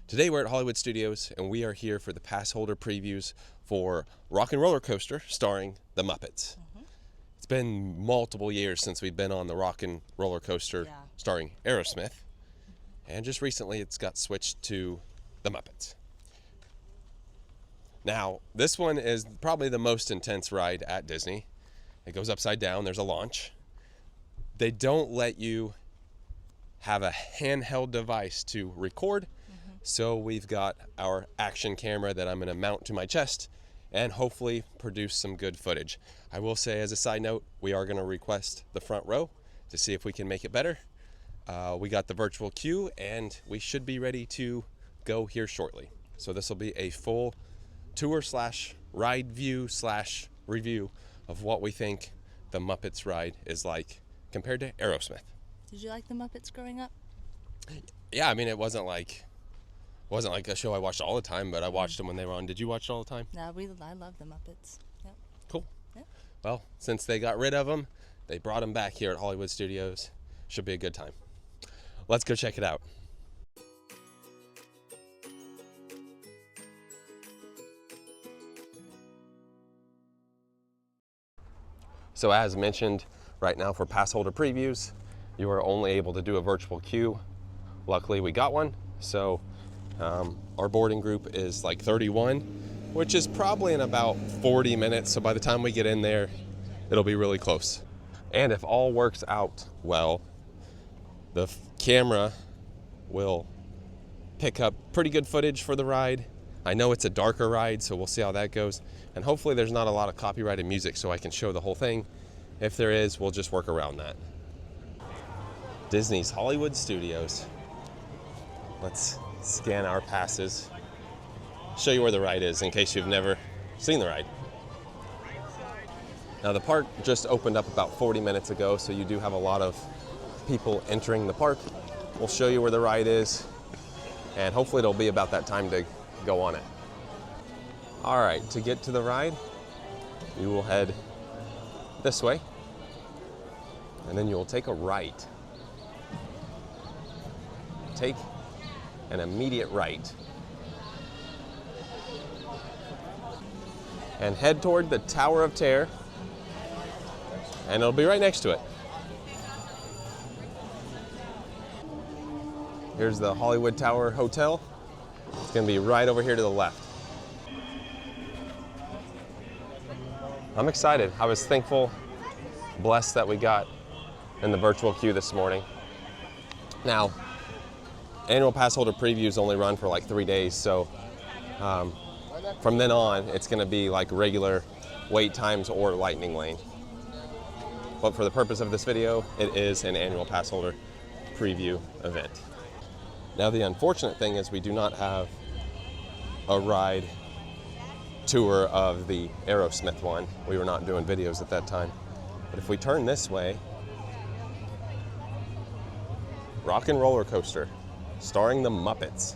Today we're at Hollywood Studios and we are here for the pass holder previews for Rock and Rollercoaster starring the Muppets. It's been multiple years since we've been on the Rock and Rollercoaster starring Aerosmith, and just recently it's got switched to the Muppets. Now, this one is probably the most intense ride at Disney. It goes upside down, there's a launch. They don't let you have a handheld device to record. So we've got our action camera that I'm going to mount to my chest and hopefully produce some good footage. I will say, as a side note, we are going to request the front row to see if we can make it better. We got the virtual queue and we should be ready to go here shortly. So this will be a full tour slash ride view slash review of what we think the Muppets ride is like compared to Aerosmith. Did you like the Muppets growing up? Yeah, I mean, it wasn't like a show I watched all the time, but I watched them when they were on. Did you watch it all the time? No, I love the Muppets. Yep. Cool. Yep. Well, since they got rid of them, they brought them back here at Hollywood Studios. Should be a good time. Let's go check it out. So as mentioned, right now for pass holder previews, you are only able to do a virtual queue. Luckily we got one, so our boarding group is like 31, which is probably in about 40 minutes. So by the time we get in there, it'll be really close. And if all works out well, the camera will pick up pretty good footage for the ride. I know it's a darker ride, so we'll see how that goes. And hopefully there's not a lot of copyrighted music so I can show the whole thing. If there is, we'll just work around that. Disney's Hollywood Studios. Let's scan our passes. Show you where the ride is in case you've never seen the ride. Now the park just opened up about 40 minutes ago, so you do have a lot of people entering the park. We'll show you where the ride is, and hopefully it'll be about that time to go on it. All right, to get to the ride, you will head this way, and then you will take a right. Take an immediate right and head toward the Tower of Terror, and it'll be right next to it. Here's the Hollywood Tower Hotel. It's going to be right over here to the left. I'm excited. I was thankful, blessed that we got in the virtual queue this morning. Now, Annual Passholder previews only run for like 3 days, so from then on, it's going to be like regular wait times or lightning lane. But for the purpose of this video, it is an Annual Passholder preview event. Now, the unfortunate thing is we do not have a ride tour of the Aerosmith one. We were not doing videos at that time. But if we turn this way, Rock and Rollercoaster, starring the Muppets.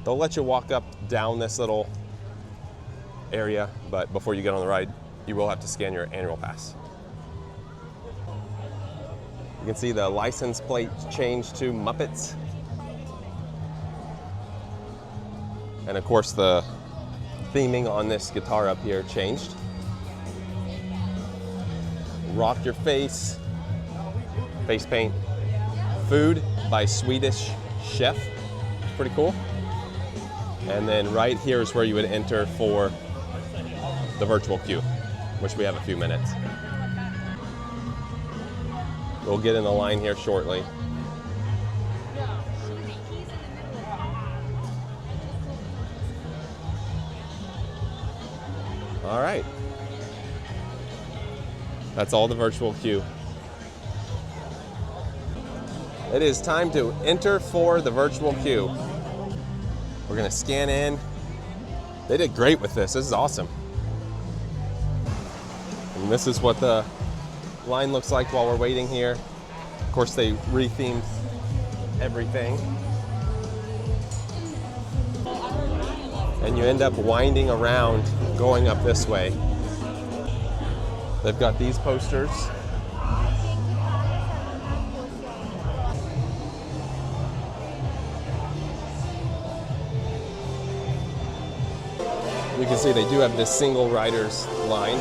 They'll let you walk up down this little area, but before you get on the ride, you will have to scan your annual pass. You can see the license plate changed to Muppets. And of course the theming on this guitar up here changed. Rock Your Face, face paint. Food by Swedish Chef, pretty cool. And then right here is where you would enter for the virtual queue, which we have a few minutes. We'll get in the line here shortly. All right. That's all the virtual queue. It is time to enter for the virtual queue. We're gonna scan in. They did great with this. This is awesome. And this is what the line looks like while we're waiting here. Of course, they rethemed everything. And you end up winding around going up this way. They've got these posters. You can see they do have this single riders line.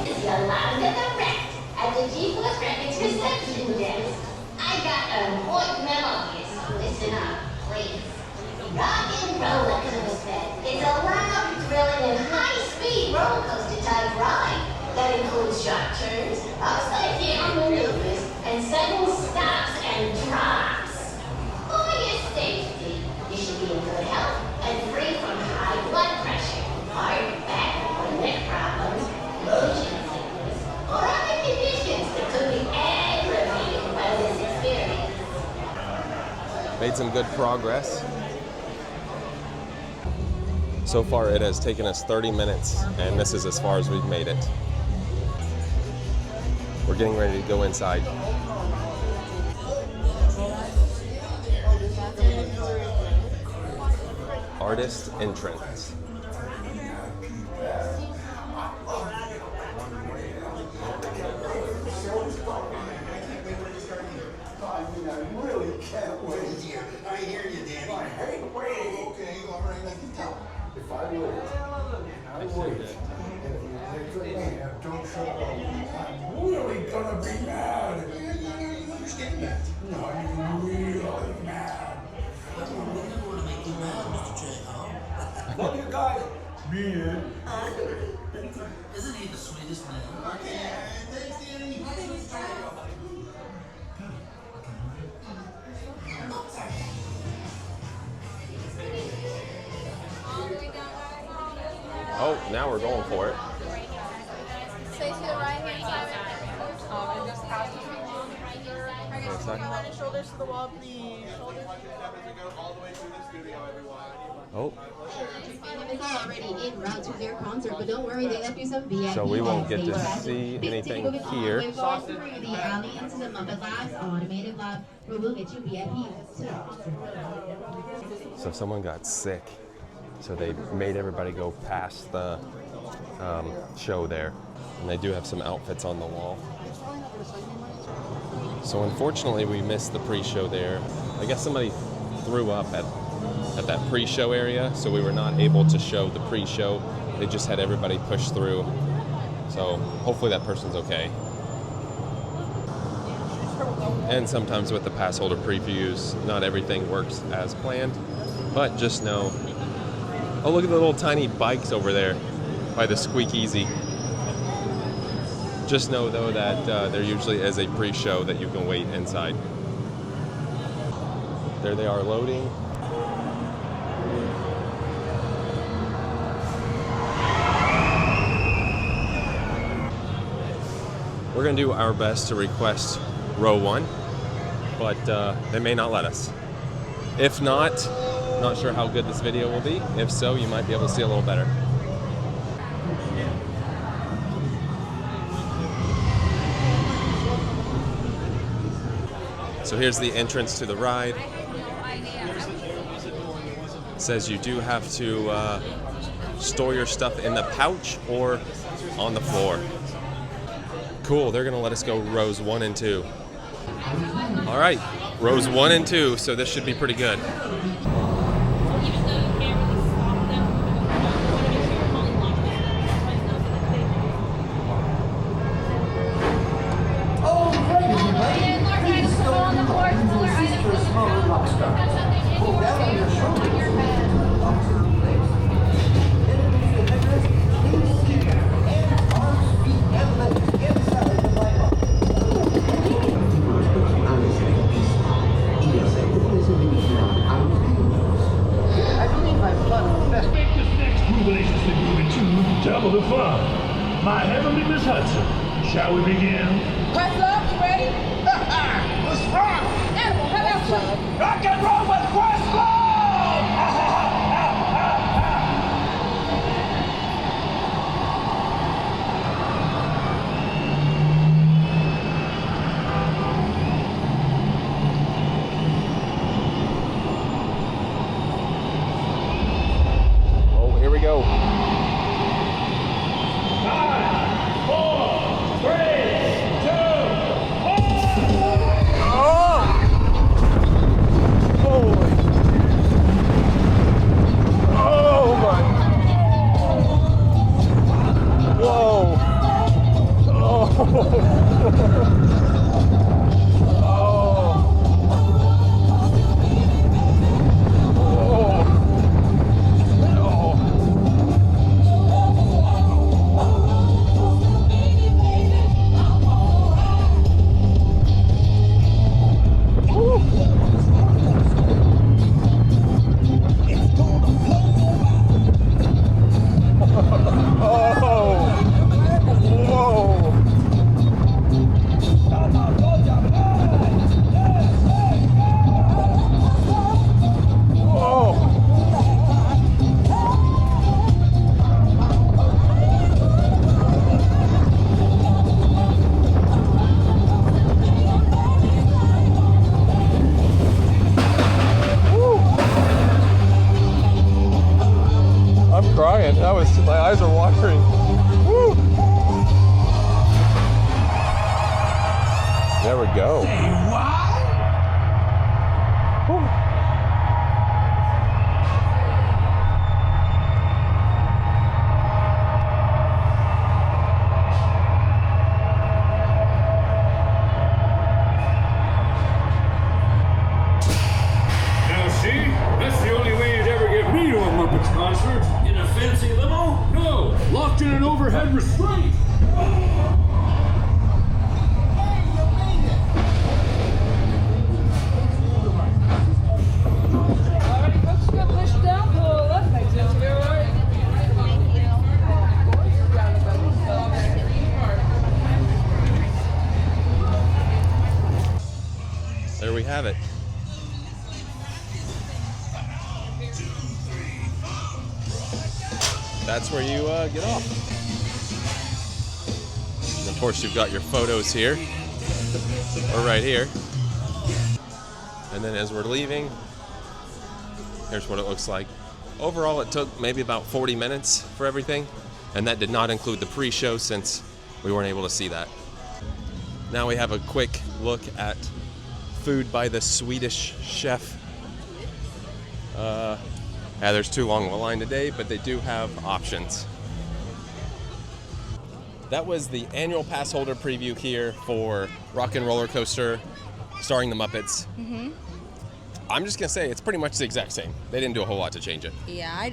It's Yolanda the Rat at the G-Force Records reception desk. I got an important memo here, so listen up, please. Rock and Rollercoaster is a loud, thrilling, and high-speed roller coaster type ride that includes sharp turns, upside-down maneuvers, and sudden stops and drops. For your safety, you should be in good health and free from high blood pressure, heart, back, or neck problems, motion sickness, or other conditions that could be aggravated by this experience. Made some good progress. So far it has taken us 30 minutes and this is as far as we've made it. We're getting ready to go inside. Artist entrance. I really can't wait. I hear you, Danny. I hate waiting. Okay, all right, I can tell. If I wait, I wait. And if you take me and don't show up, I'm really gonna be mad. You understand that? No, I'm really mad. What do you want to make you mad, Mr. J, huh? Love you guys. Me in. Isn't he the sweetest man? Okay, thanks, Danny. Oh, now we're going for it. Stay to the right hand side. And just pass the feet along the right hand side. Bring your shoulders to the wall, please. Shoulders. Oh, Is already en route to their concert, but don't worry, they left you some VIP. so we won't get to backstage see passes. anything Moving on, here. we're going through the alley into the Muppet Labs automated lab, where we'll get you VIP to the concert. So someone got sick, so they made everybody go past the show there. And they do have some outfits on the wall. So unfortunately we missed the pre-show there. I guess somebody threw up at that pre-show area, so we were not able to show the pre-show. They just had everybody push through. So hopefully that person's okay. And sometimes with the pass holder previews, not everything works as planned, but just know, oh, look at the little tiny bikes over there by the Squeak Easy. Just know though that there usually is a pre-show that you can wait inside. There they are loading. We're gonna do our best to request row 1, but they may not let us. If not, not sure how good this video will be. If so, you might be able to see a little better. So here's the entrance to the ride. It says you do have to store your stuff in the pouch or on the floor. Cool, they're gonna let us go rows 1 and 2. All right, rows 1 and 2, so this should be pretty good. Double the fun. My heavenly Miss Hudson. Shall we begin? Questlove, you ready? Let's rock! Animal, how about some? Rock and roll with Questlove! Oh, here we go. 5, 4, 3, 2, 1. Oh! eyes are watering. Woo. There we go. Woo. Now see, that's the only way you'd ever get me to a Muppets concert. In a fancy limo? No, locked in an overhead restraint. Alrighty, folks, we're gonna push down the left exit to your right. There we have it. That's where you get off. And of course, you've got your photos here, or right here. And then as we're leaving, here's what it looks like. Overall, it took maybe about 40 minutes for everything, and that did not include the pre-show since we weren't able to see that. Now we have a quick look at food by the Swedish chef. Yeah, there's too long of a line today, but they do have options. That was the annual pass holder preview here for Rock and Roller Coaster, starring the Muppets. Mm-hmm. I'm just gonna say it's pretty much the exact same. They didn't do a whole lot to change it. Yeah,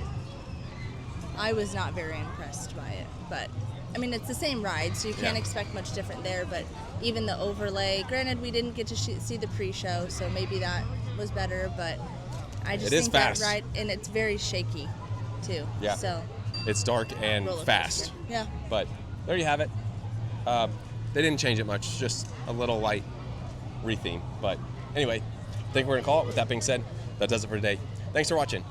I was not very impressed by it, but I mean it's the same ride, so you can't expect much different there. But even the overlay, granted we didn't get to see the pre-show, so maybe that was better. But I just think that ride, and it's very shaky too. Yeah. So it's dark and roller fast. coaster. Yeah. But there you have it. They didn't change it much, just a little light retheme. But anyway, I think we're gonna call it. With that being said, that does it for today. Thanks for watching.